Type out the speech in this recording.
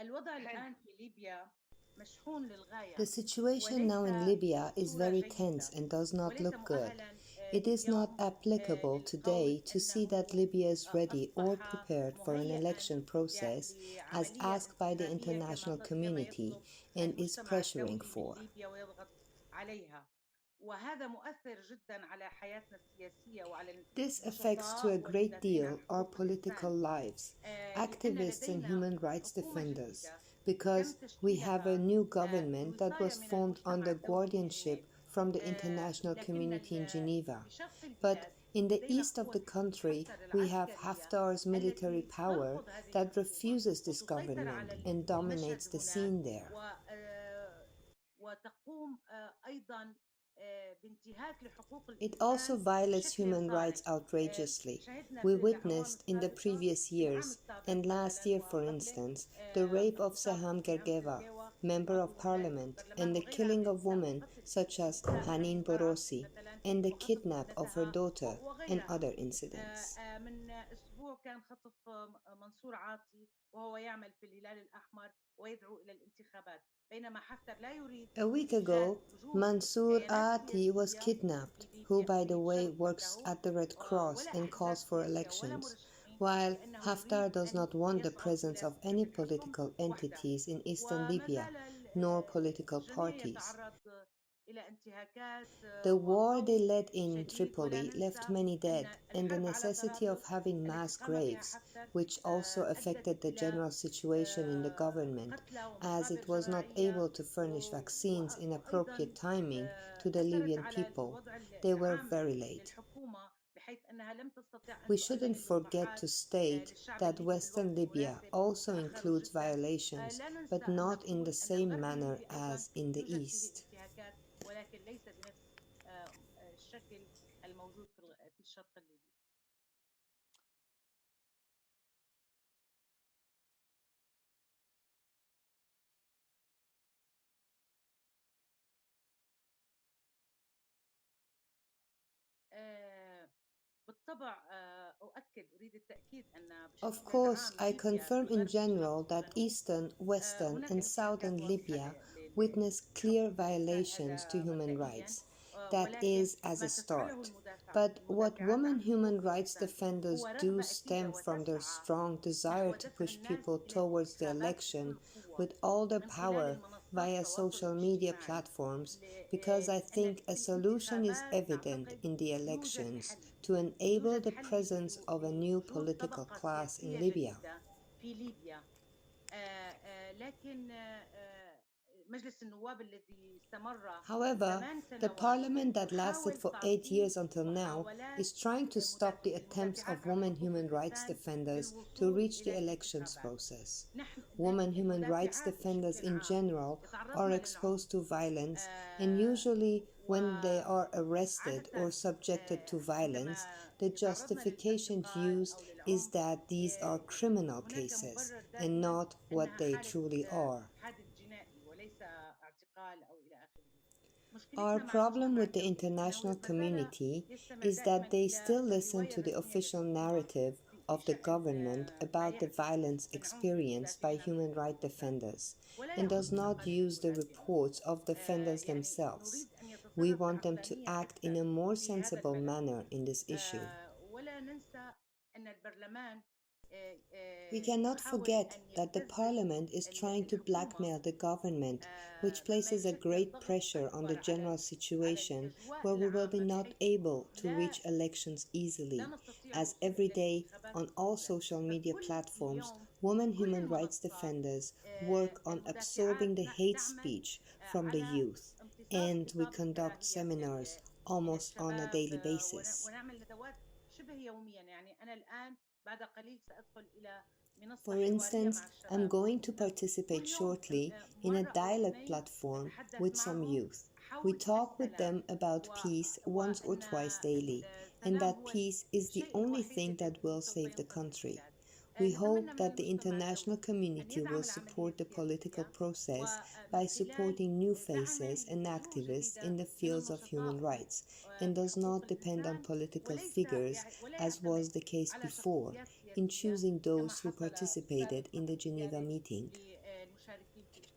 الوضع حلو. الآن في ليبيا مشحون The للغاية situation وليس now in Libya is بصورة very tense جيدة and does not وليس look good. مؤهلا It is not اليوم applicable للقول today to see that أنه Libya is ready or أصبح prepared for an مهيئا election process as لعملية asked by the انتخابية international كما community يطلب and is المجتمع pressuring الدولي من for. ليبيا ويضغط عليها وهذا مؤثر جدا على حياتنا السياسية وعلى This affects to a النشطاء great والمدافعين عن deal our حقوق political الإنسان lives, لأن activists and لدينا human rights حكومة defenders, جديدة because تم we have a تشكيلها new government that بوصاية was من formed المجتمع under الدولي guardianship from the international لكن community in Geneva. في شرق But البلاد in the لدينا east of قوة the country, حفتر we have العسكرية Haftar's military التي power ترفض هذه that الحكومة refuses this وتسيطر government على and المشهد dominates the هنا scene there. وتقوم أيضا بانتهاك لحقوق It also الإنسان violates بشكل human صارخ rights outrageously. شهدنا We في الأعوام witnessed in the السابقة previous في العام years, السابق and last مثلا year for وقبله instance, the rape of اغتصاب Saham سهام Gergeva, جرجاوة member of عضو نائب parliament, البرلمان and the وغيرها killing من of النساء women وقتل such as نساء Hanin محجوبات Borosi, مثلا and the وخطف kidnap of her ابنتها daughter, and وغيرها other incidents. من أسبوع كان خطف منصور عاطي وهو يعمل في الهلال الأحمر ويدعو إلى الانتخابات بينما حفتر لا يريد A week إيجاد ago, وجود Mansour كيانات Aati was سياسية kidnapped, في who, ليبيا by the في way, الشرق works كله at the Red Cross ولا and أحزاب calls for سياسية ولا elections, مرشحين while لأنه يريد Haftar does أن not want the يصعد presence إلى of any سلطة الحكم political وحده entities in eastern وما Libya, زال nor political الجميع parties. يتعرض إلى انتهاكات The war they وخوف led in شديد ولا Tripoli left ننسى many أن dead, and the الحرب على necessity of طرابلس having التي mass قام بها graves, حفتر which also أدت affected the إلى general situation in the government, قتلى as ومقابر it was not جماعية able to furnish vaccines in وأيضا appropriate timing to the أثرت Libyan على people. الوضع They were العام very late. للحكومة بحيث أنها لم تستطع أن We تؤمن shouldn't forget اللقاحات to state للشعب that الليبي في الوقت Western Libya المناسب also تأخروا includes جدا violations, لا ننسى but أن not in the نقول أن same الغرب manner الليبي أيضا as in the يوجد فيه East. انتهاكات ولكن ليس بنفس الشكل الموجود في الشرق الليبي. Of course, I confirm in general that Eastern, Western, and Southern Libya witness clear violations to human rights. That is as a start. But what women human rights defenders do stem from their strong desire to push people towards the election with all their power via social media platforms, because I think a solution is evident in the elections to enable the presence of a new political class in Libya. However, the parliament that lasted for 8 years until now is trying to stop the attempts of women human rights defenders to reach the elections process. Women human rights defenders in general are exposed to violence, and usually when they are arrested or subjected to violence, the justification used is that these are criminal cases and not what they truly are. Our problem with the international community is that they still listen to the official narrative of the government about the violence experienced by human rights defenders and does not use the reports of defenders themselves. We want them to act in a more sensible manner in this issue. We cannot forget that the parliament is trying to blackmail the government, which places a great pressure on the general situation where we will be not able to reach elections easily, as every day on all social media platforms, women human rights defenders work on absorbing the hate speech from the youth, and we conduct seminars almost on a daily basis. For instance, I'm going to participate shortly in a dialogue platform with some youth. We talk with them about peace once or twice daily, and that peace is the only thing that will save the country. We hope that the international community will support the political process by supporting new faces and activists in the fields of human rights, and does not depend on political figures, as was the case before, in choosing those who participated in the Geneva meeting. المشاركين في